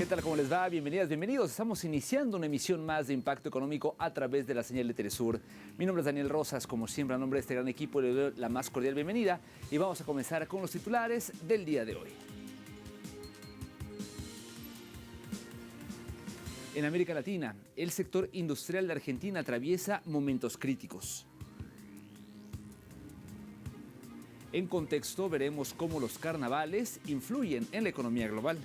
¿Qué tal? ¿Cómo les va? Bienvenidas, bienvenidos. Estamos iniciando una emisión más de Impacto Económico a través de la señal de Telesur. Mi nombre es Daniel Rosas, como siempre a nombre de este gran equipo le doy la más cordial bienvenida y vamos a comenzar con los titulares del día de hoy. En América Latina, el sector industrial de Argentina atraviesa momentos críticos. En contexto, veremos cómo los carnavales influyen en la economía global.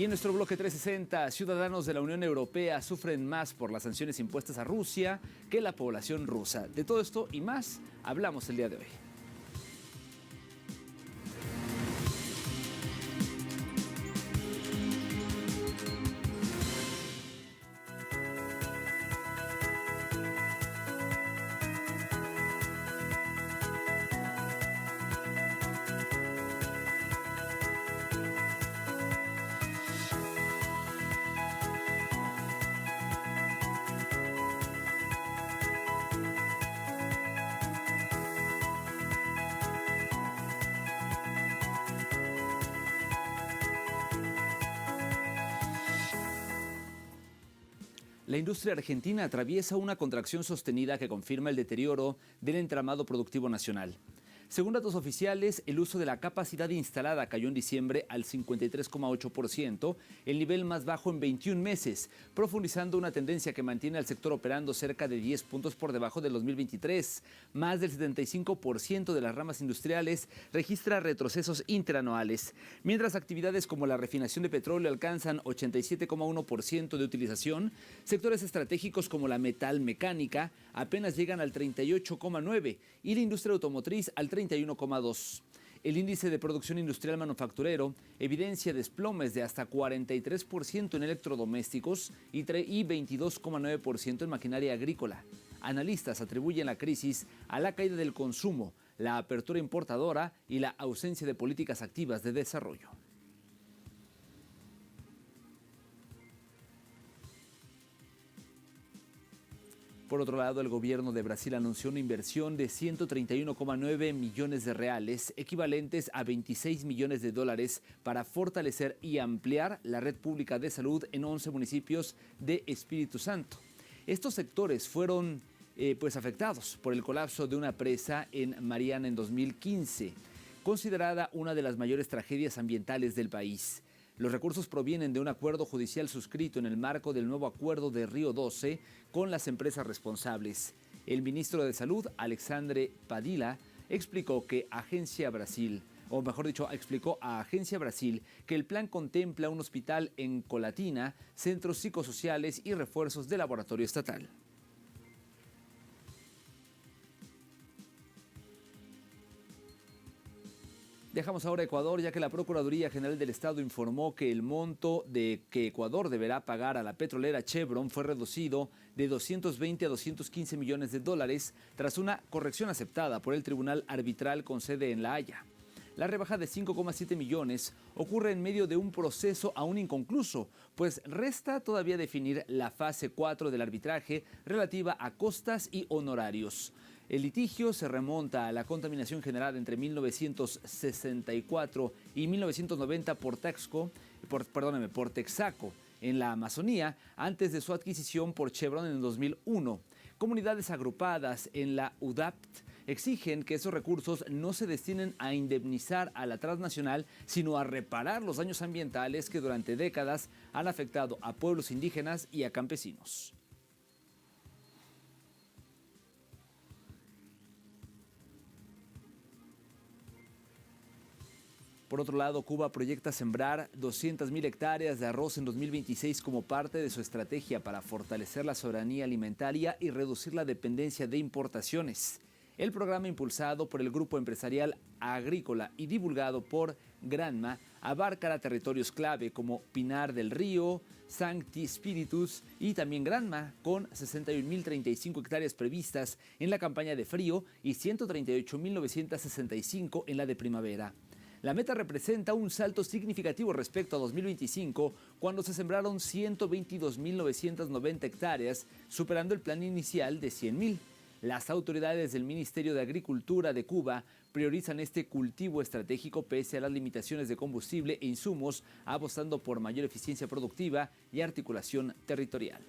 Y en nuestro bloque 360, ciudadanos de la Unión Europea sufren más por las sanciones impuestas a Rusia que la población rusa. De todo esto y más hablamos el día de hoy. La industria argentina atraviesa una contracción sostenida que confirma el deterioro del entramado productivo nacional. Según datos oficiales, el uso de la capacidad instalada cayó en diciembre al 53,8%, el nivel más bajo en 21 meses, profundizando una tendencia que mantiene al sector operando cerca de 10 puntos por debajo del 2023. Más del 75% de las ramas industriales registra retrocesos interanuales, mientras actividades como la refinación de petróleo alcanzan 87,1% de utilización, sectores estratégicos como la metalmecánica apenas llegan al 38,9% y la industria automotriz al 31,2%. El índice de producción industrial manufacturero evidencia desplomes de hasta 43% en electrodomésticos y 22,9% en maquinaria agrícola. Analistas atribuyen la crisis a la caída del consumo, la apertura importadora y la ausencia de políticas activas de desarrollo. Por otro lado, el gobierno de Brasil anunció una inversión de 131,9 millones de reales, equivalentes a 26 millones de dólares, para fortalecer y ampliar la red pública de salud en 11 municipios de Espíritu Santo. Estos sectores fueron afectados por el colapso de una presa en Mariana en 2015, considerada una de las mayores tragedias ambientales del país. Los recursos provienen de un acuerdo judicial suscrito en el marco del nuevo acuerdo de Río 12 con las empresas responsables. El ministro de Salud, Alexandre Padilla, explicó a Agencia Brasil que el plan contempla un hospital en Colatina, centros psicosociales y refuerzos de laboratorio estatal. Viajamos ahora a Ecuador, ya que la Procuraduría General del Estado informó que el monto que Ecuador deberá pagar a la petrolera Chevron fue reducido de 220 a 215 millones de dólares tras una corrección aceptada por el Tribunal Arbitral con sede en La Haya. La rebaja de 5,7 millones ocurre en medio de un proceso aún inconcluso, pues resta todavía definir la fase 4 del arbitraje relativa a costas y honorarios. El litigio se remonta a la contaminación generada entre 1964 y 1990 por Texaco en la Amazonía, antes de su adquisición por Chevron en 2001. Comunidades agrupadas en la UDAPT exigen que esos recursos no se destinen a indemnizar a la transnacional, sino a reparar los daños ambientales que durante décadas han afectado a pueblos indígenas y a campesinos. Por otro lado, Cuba proyecta sembrar 200.000 hectáreas de arroz en 2026 como parte de su estrategia para fortalecer la soberanía alimentaria y reducir la dependencia de importaciones. El programa, impulsado por el Grupo Empresarial Agrícola y divulgado por Granma, abarcará territorios clave como Pinar del Río, Sancti Spiritus y también Granma, con 61.035 hectáreas previstas en la campaña de frío y 138.965 en la de primavera. La meta representa un salto significativo respecto a 2025, cuando se sembraron 122.990 hectáreas, superando el plan inicial de 100.000. Las autoridades del Ministerio de Agricultura de Cuba priorizan este cultivo estratégico pese a las limitaciones de combustible e insumos, apostando por mayor eficiencia productiva y articulación territorial.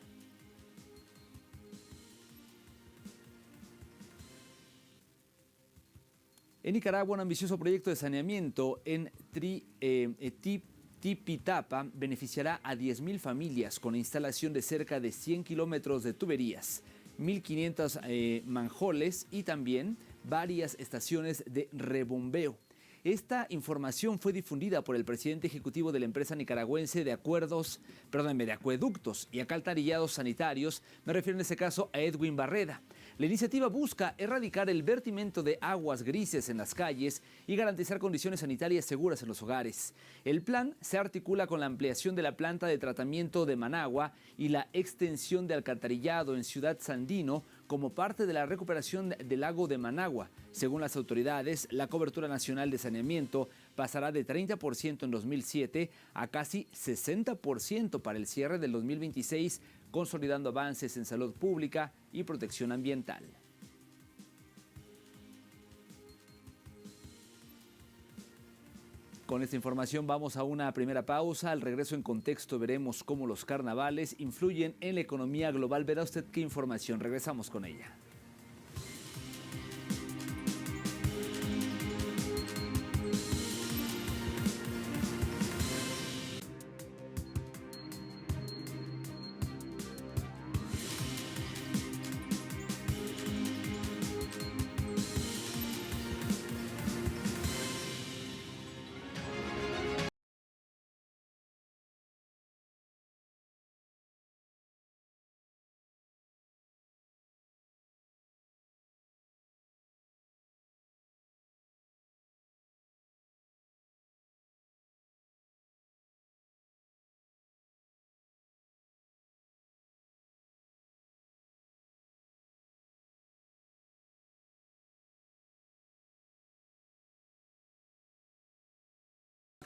En Nicaragua, un ambicioso proyecto de saneamiento en Tipitapa beneficiará a 10.000 familias con la instalación de cerca de 100 kilómetros de tuberías, 1.500 manjoles y también varias estaciones de rebombeo. Esta información fue difundida por el presidente ejecutivo de la empresa nicaragüense de acueductos y alcantarillados sanitarios, me refiero en este caso a Edwin Barreda. La iniciativa busca erradicar el vertimiento de aguas grises en las calles y garantizar condiciones sanitarias seguras en los hogares. El plan se articula con la ampliación de la planta de tratamiento de Managua y la extensión de alcantarillado en Ciudad Sandino como parte de la recuperación del lago de Managua. Según las autoridades, la cobertura nacional de saneamiento pasará de 30% en 2007 a casi 60% para el cierre del 2026, consolidando avances en salud pública y protección ambiental. Con esta información vamos a una primera pausa. Al regreso en contexto veremos cómo los carnavales influyen en la economía global. Verá usted qué información. Regresamos con ella.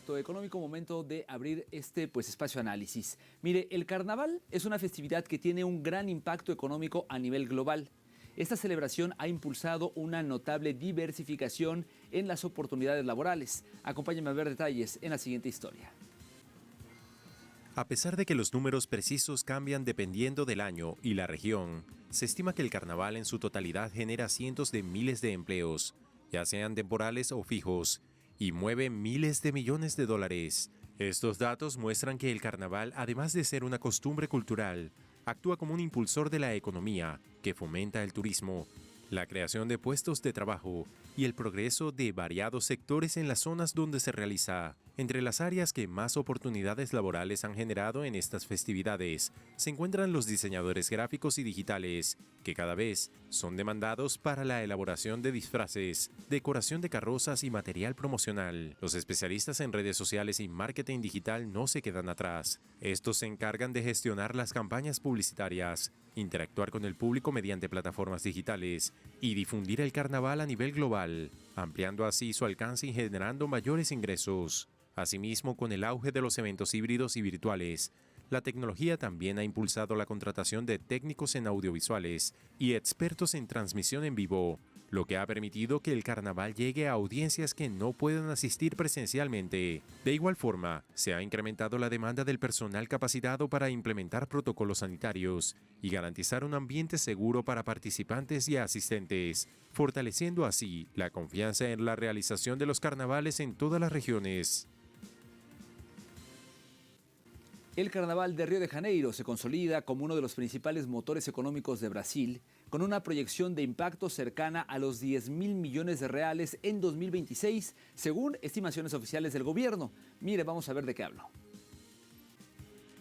Económico, momento de abrir este espacio de análisis. Mire, el carnaval es una festividad que tiene un gran impacto económico a nivel global. Esta celebración ha impulsado una notable diversificación en las oportunidades laborales. Acompáñenme a ver detalles en la siguiente historia. A pesar de que los números precisos cambian dependiendo del año y la región, se estima que el carnaval en su totalidad genera cientos de miles de empleos, ya sean temporales o fijos, y mueve miles de millones de dólares. Estos datos muestran que el carnaval, además de ser una costumbre cultural, actúa como un impulsor de la economía que fomenta el turismo, la creación de puestos de trabajo y el progreso de variados sectores en las zonas donde se realiza. Entre las áreas que más oportunidades laborales han generado en estas festividades se encuentran los diseñadores gráficos y digitales, que cada vez son demandados para la elaboración de disfraces, decoración de carrozas y material promocional. Los especialistas en redes sociales y marketing digital no se quedan atrás. Estos se encargan de gestionar las campañas publicitarias, interactuar con el público mediante plataformas digitales y difundir el carnaval a nivel global, ampliando así su alcance y generando mayores ingresos. Asimismo, con el auge de los eventos híbridos y virtuales, la tecnología también ha impulsado la contratación de técnicos en audiovisuales y expertos en transmisión en vivo, lo que ha permitido que el carnaval llegue a audiencias que no puedan asistir presencialmente. De igual forma, se ha incrementado la demanda del personal capacitado para implementar protocolos sanitarios y garantizar un ambiente seguro para participantes y asistentes, fortaleciendo así la confianza en la realización de los carnavales en todas las regiones. El Carnaval de Río de Janeiro se consolida como uno de los principales motores económicos de Brasil, con una proyección de impacto cercana a los 10.000 millones de reales en 2026, según estimaciones oficiales del gobierno. Mire, vamos a ver de qué hablo.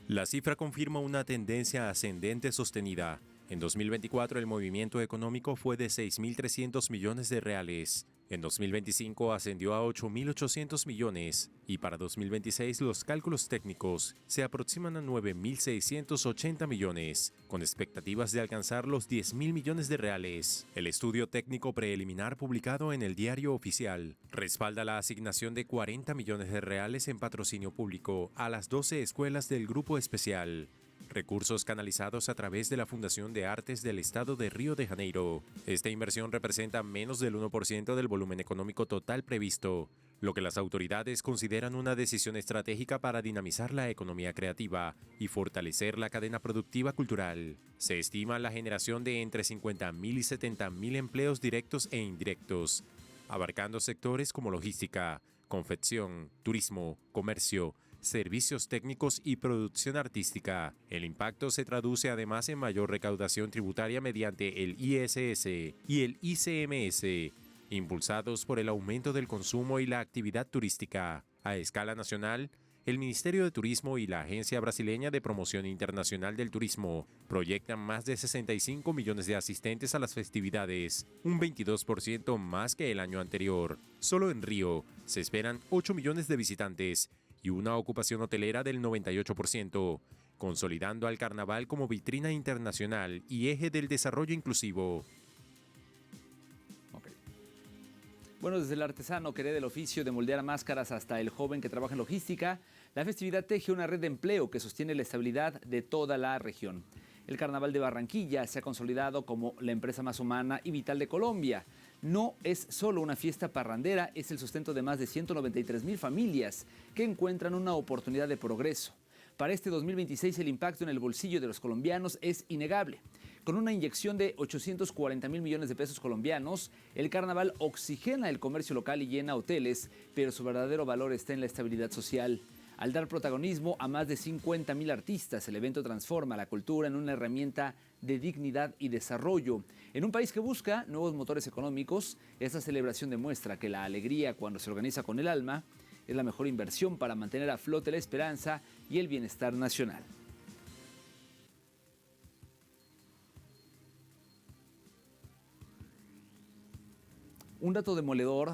La cifra confirma una tendencia ascendente sostenida. En 2024 el movimiento económico fue de 6.300 millones de reales. En 2025 ascendió a 8.800 millones y para 2026 los cálculos técnicos se aproximan a 9.680 millones, con expectativas de alcanzar los 10.000 millones de reales. El estudio técnico preliminar publicado en el Diario Oficial respalda la asignación de 40 millones de reales en patrocinio público a las 12 escuelas del Grupo Especial. recursos canalizados a través de la Fundación de Artes del Estado de Río de Janeiro. Esta inversión representa menos del 1% del volumen económico total previsto, lo que las autoridades consideran una decisión estratégica para dinamizar la economía creativa y fortalecer la cadena productiva cultural. Se estima la generación de entre 50.000 y 70.000 empleos directos e indirectos, abarcando sectores como logística, confección, turismo, comercio, servicios técnicos y producción artística. El impacto se traduce además en mayor recaudación tributaria mediante el ISS y el ICMS, impulsados por el aumento del consumo y la actividad turística. A escala nacional, el Ministerio de Turismo y la Agencia Brasileña de Promoción Internacional del Turismo proyectan más de 65 millones de asistentes a las festividades, un 22% más que el año anterior. Solo en Río se esperan 8 millones de visitantes y una ocupación hotelera del 98%, consolidando al carnaval como vitrina internacional y eje del desarrollo inclusivo. Bueno, desde el artesano que hereda el oficio de moldear máscaras hasta el joven que trabaja en logística, la festividad teje una red de empleo que sostiene la estabilidad de toda la región. El Carnaval de Barranquilla se ha consolidado como la empresa más humana y vital de Colombia. No es solo una fiesta parrandera, es el sustento de más de 193.000 familias que encuentran una oportunidad de progreso. Para este 2026 el impacto en el bolsillo de los colombianos es innegable. Con una inyección de 840.000 millones de pesos colombianos, el carnaval oxigena el comercio local y llena hoteles, pero su verdadero valor está en la estabilidad social. Al dar protagonismo a más de 50.000 artistas, el evento transforma la cultura en una herramienta de dignidad y desarrollo. En un país que busca nuevos motores económicos, esta celebración demuestra que la alegría, cuando se organiza con el alma, es la mejor inversión para mantener a flote la esperanza y el bienestar nacional. Un dato demoledor: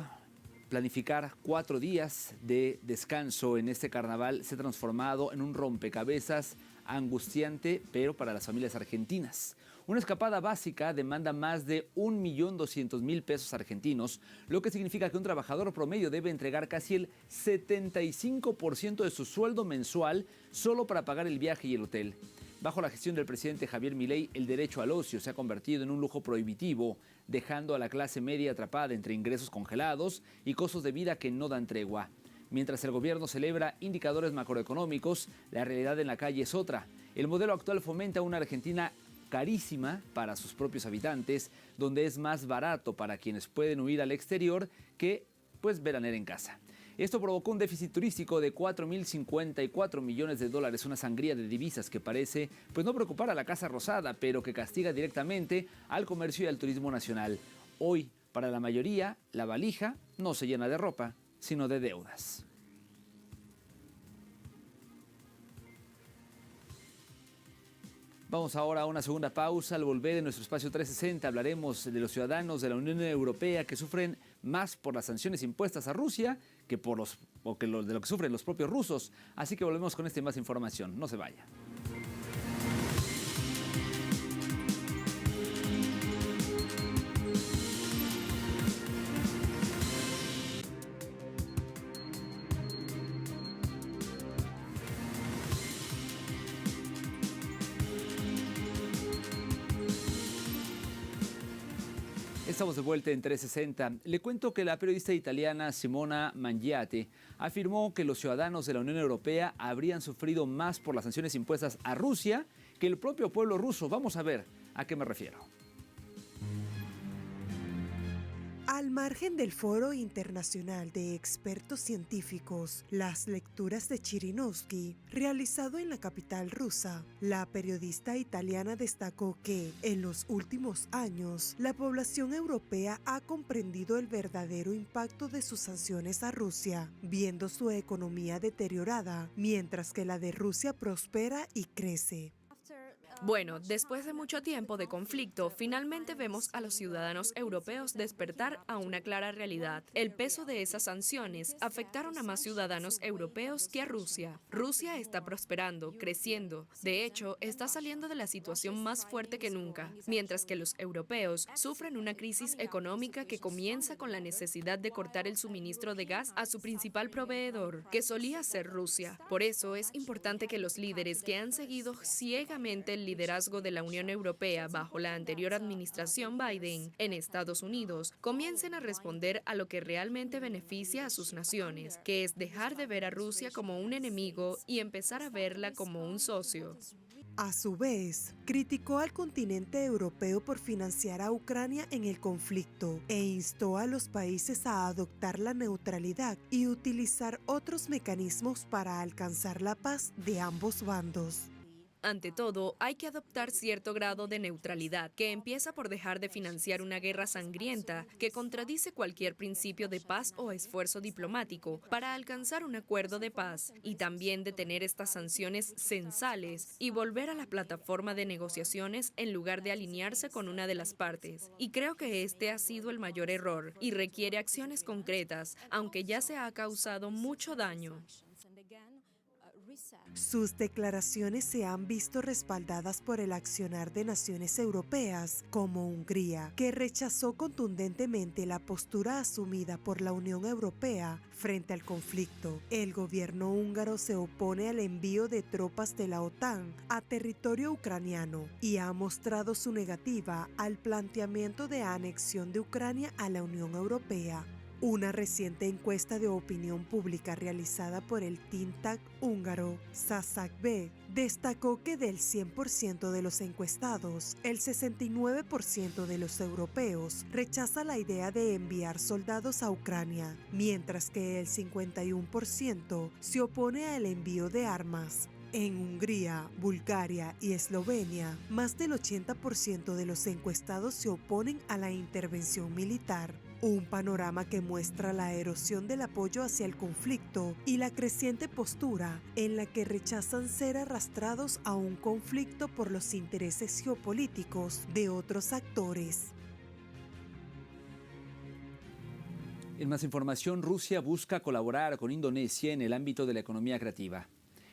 planificar 4 días de descanso en este carnaval se ha transformado en un rompecabezas angustiante, pero para las familias argentinas. Una escapada básica demanda más de 1.200.000 pesos argentinos, lo que significa que un trabajador promedio debe entregar casi el 75% de su sueldo mensual solo para pagar el viaje y el hotel. Bajo la gestión del presidente Javier Milei, el derecho al ocio se ha convertido en un lujo prohibitivo, dejando a la clase media atrapada entre ingresos congelados y costos de vida que no dan tregua. Mientras el gobierno celebra indicadores macroeconómicos, la realidad en la calle es otra. El modelo actual fomenta una Argentina carísima para sus propios habitantes, donde es más barato para quienes pueden huir al exterior que veranear en casa. Esto provocó un déficit turístico de 4.054 millones de dólares, una sangría de divisas que parece no preocupar a la Casa Rosada, pero que castiga directamente al comercio y al turismo nacional. Hoy, para la mayoría, la valija no se llena de ropa, sino de deudas. Vamos ahora a una segunda pausa. Al volver en nuestro espacio 360 hablaremos de los ciudadanos de la Unión Europea que sufren más por las sanciones impuestas a Rusia que de lo que sufren los propios rusos. Así que volvemos con esta y más información. No se vaya. Estamos de vuelta en 360. Le cuento que la periodista italiana Simona Mangiate afirmó que los ciudadanos de la Unión Europea habrían sufrido más por las sanciones impuestas a Rusia que el propio pueblo ruso. Vamos a ver a qué me refiero. Al margen del Foro Internacional de Expertos Científicos, las lecturas de Chirinovsky, realizado en la capital rusa, la periodista italiana destacó que, en los últimos años, la población europea ha comprendido el verdadero impacto de sus sanciones a Rusia, viendo su economía deteriorada, mientras que la de Rusia prospera y crece. Bueno, después de mucho tiempo de conflicto, finalmente vemos a los ciudadanos europeos despertar a una clara realidad. El peso de esas sanciones afectaron a más ciudadanos europeos que a Rusia. Rusia está prosperando, creciendo. De hecho, está saliendo de la situación más fuerte que nunca, mientras que los europeos sufren una crisis económica que comienza con la necesidad de cortar el suministro de gas a su principal proveedor, que solía ser Rusia. Por eso es importante que los líderes que han seguido ciegamente el liderazgo de la Unión Europea bajo la anterior administración Biden en Estados Unidos comiencen a responder a lo que realmente beneficia a sus naciones, que es dejar de ver a Rusia como un enemigo y empezar a verla como un socio. A su vez, criticó al continente europeo por financiar a Ucrania en el conflicto e instó a los países a adoptar la neutralidad y utilizar otros mecanismos para alcanzar la paz de ambos bandos. Ante todo, hay que adoptar cierto grado de neutralidad, que empieza por dejar de financiar una guerra sangrienta que contradice cualquier principio de paz o esfuerzo diplomático para alcanzar un acuerdo de paz, y también detener estas sanciones censales y volver a la plataforma de negociaciones en lugar de alinearse con una de las partes. Y creo que este ha sido el mayor error y requiere acciones concretas, aunque ya se ha causado mucho daño. Sus declaraciones se han visto respaldadas por el accionar de naciones europeas, como Hungría, que rechazó contundentemente la postura asumida por la Unión Europea frente al conflicto. El gobierno húngaro se opone al envío de tropas de la OTAN a territorio ucraniano y ha mostrado su negativa al planteamiento de anexión de Ucrania a la Unión Europea. Una reciente encuesta de opinión pública realizada por el think tank húngaro SZSB destacó que del 100% de los encuestados, el 69% de los europeos rechaza la idea de enviar soldados a Ucrania, mientras que el 51% se opone al envío de armas. En Hungría, Bulgaria y Eslovenia, más del 80% de los encuestados se oponen a la intervención militar. Un panorama que muestra la erosión del apoyo hacia el conflicto y la creciente postura en la que rechazan ser arrastrados a un conflicto por los intereses geopolíticos de otros actores. En más información, Rusia busca colaborar con Indonesia en el ámbito de la economía creativa.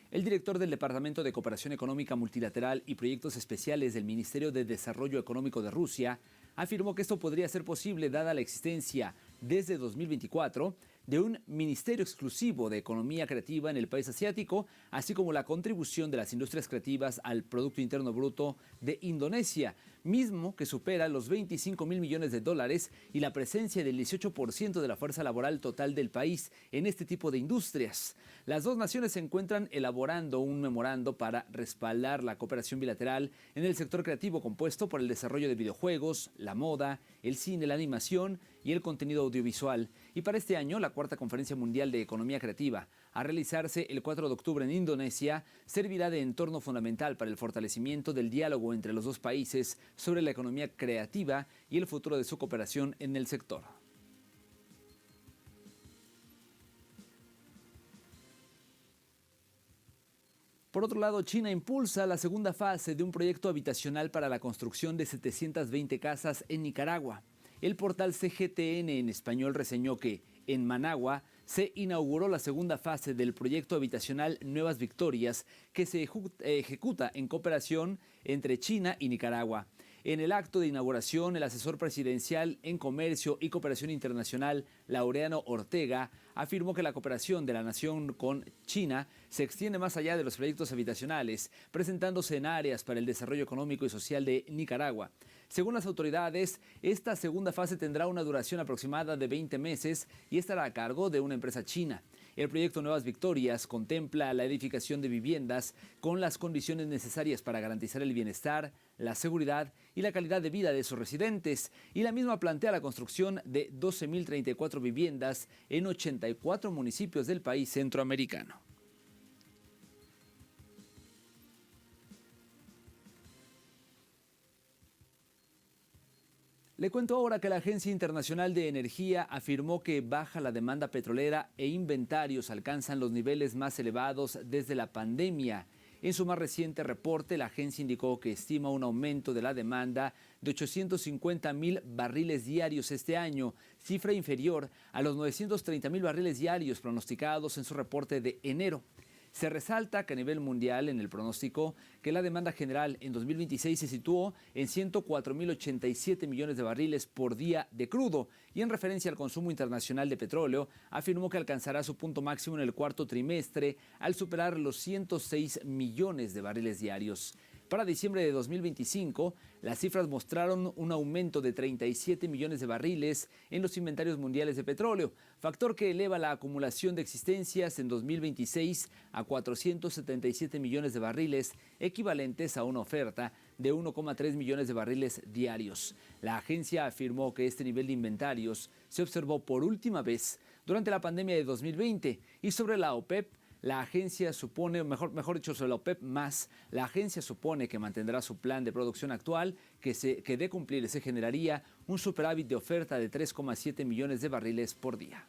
El director del Departamento de Cooperación Económica Multilateral y Proyectos Especiales del Ministerio de Desarrollo Económico de Rusia afirmó que esto podría ser posible dada la existencia desde 2024 de un ministerio exclusivo de economía creativa en el país asiático, así como la contribución de las industrias creativas al Producto Interno Bruto de Indonesia, mismo que supera los 25.000 millones de dólares y la presencia del 18% de la fuerza laboral total del país en este tipo de industrias. Las dos naciones se encuentran elaborando un memorando para respaldar la cooperación bilateral en el sector creativo compuesto por el desarrollo de videojuegos, la moda, el cine, la animación y el contenido audiovisual. Y para este año, la cuarta Conferencia Mundial de Economía Creativa, a realizarse el 4 de octubre en Indonesia, servirá de entorno fundamental para el fortalecimiento del diálogo entre los dos países sobre la economía creativa y el futuro de su cooperación en el sector. Por otro lado, China impulsa la segunda fase de un proyecto habitacional para la construcción de 720 casas en Nicaragua. El portal CGTN en español reseñó que en Managua se inauguró la segunda fase del proyecto habitacional Nuevas Victorias, que se ejecuta en cooperación entre China y Nicaragua. En el acto de inauguración, el asesor presidencial en Comercio y Cooperación Internacional, Laureano Ortega, afirmó que la cooperación de la nación con China se extiende más allá de los proyectos habitacionales, presentándose en áreas para el desarrollo económico y social de Nicaragua. Según las autoridades, esta segunda fase tendrá una duración aproximada de 20 meses y estará a cargo de una empresa china. El proyecto Nuevas Victorias contempla la edificación de viviendas con las condiciones necesarias para garantizar el bienestar, la seguridad y la calidad de vida de sus residentes, y la misma plantea la construcción de 12.034 viviendas en 84 municipios del país centroamericano. Le cuento ahora que la Agencia Internacional de Energía afirmó que baja la demanda petrolera e inventarios alcanzan los niveles más elevados desde la pandemia. En su más reciente reporte, la agencia indicó que estima un aumento de la demanda de 850,000 barriles diarios este año, cifra inferior a los 930,000 barriles diarios pronosticados en su reporte de enero. Se resalta que a nivel mundial, en el pronóstico, que la demanda general en 2026 se situó en 104,087 millones de barriles por día de crudo y en referencia al consumo internacional de petróleo, afirmó que alcanzará su punto máximo en el cuarto trimestre al superar los 106 millones de barriles diarios. Para diciembre de 2025, las cifras mostraron un aumento de 37 millones de barriles en los inventarios mundiales de petróleo, factor que eleva la acumulación de existencias en 2026 a 477 millones de barriles, equivalentes a una oferta de 1,3 millones de barriles diarios. La agencia afirmó que este nivel de inventarios se observó por última vez durante la pandemia de 2020 y sobre la OPEP. La agencia supone, mejor dicho, sobre la OPEP+, la agencia supone que mantendrá su plan de producción actual, que de cumplir se generaría un superávit de oferta de 3,7 millones de barriles por día.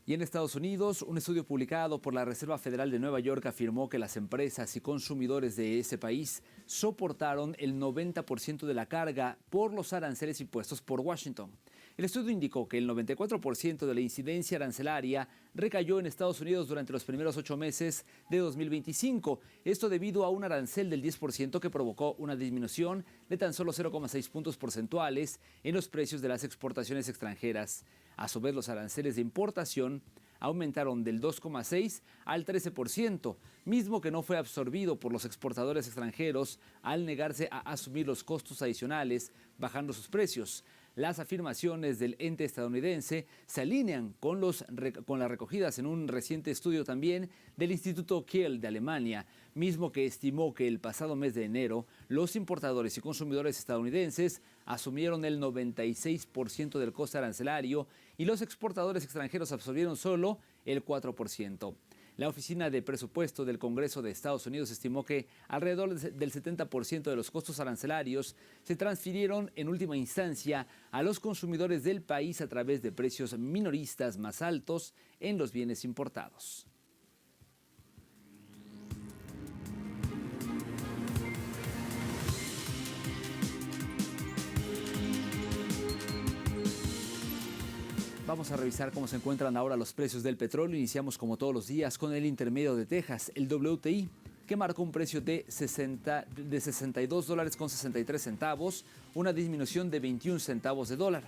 Y en Estados Unidos, un estudio publicado por la Reserva Federal de Nueva York afirmó que las empresas y consumidores de ese país soportaron el 90% de la carga por los aranceles impuestos por Washington. El estudio indicó que el 94% de la incidencia arancelaria recayó en Estados Unidos durante los primeros 8 meses de 2025. Esto debido a un arancel del 10% que provocó una disminución de tan solo 0,6 puntos porcentuales en los precios de las exportaciones extranjeras. A su vez, los aranceles de importación aumentaron del 2,6 al 13%, mismo que no fue absorbido por los exportadores extranjeros al negarse a asumir los costos adicionales, bajando sus precios. Las afirmaciones del ente estadounidense se alinean con las recogidas en un reciente estudio también del Instituto Kiel de Alemania, mismo que estimó que el pasado mes de enero los importadores y consumidores estadounidenses asumieron el 96% del coste arancelario y los exportadores extranjeros absorbieron solo el 4%. La Oficina de Presupuesto del Congreso de Estados Unidos estimó que alrededor del 70% de los costos arancelarios se transfirieron en última instancia a los consumidores del país a través de precios minoristas más altos en los bienes importados. Vamos a revisar cómo se encuentran ahora los precios del petróleo. Iniciamos como todos los días con el intermedio de Texas, el WTI, que marcó un precio de $62.63, una disminución de 21 centavos de dólar.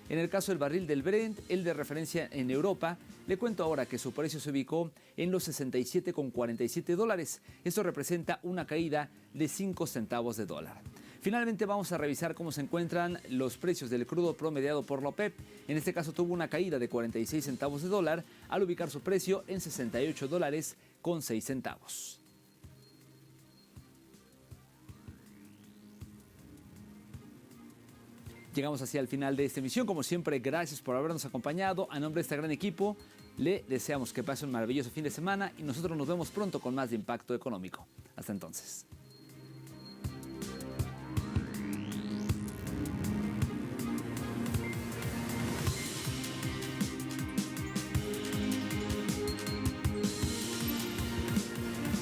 En el caso del barril del Brent, el de referencia en Europa, le cuento ahora que su precio se ubicó en los $67,47. Esto representa una caída de 5 centavos de dólar. Finalmente vamos a revisar cómo se encuentran los precios del crudo promediado por la OPEP. En este caso tuvo una caída de 46 centavos de dólar al ubicar su precio en $68.06. Llegamos hacia el final de esta emisión. Como siempre, gracias por habernos acompañado. A nombre de este gran equipo, le deseamos que pase un maravilloso fin de semana y nosotros nos vemos pronto con más de Impacto Económico. Hasta entonces.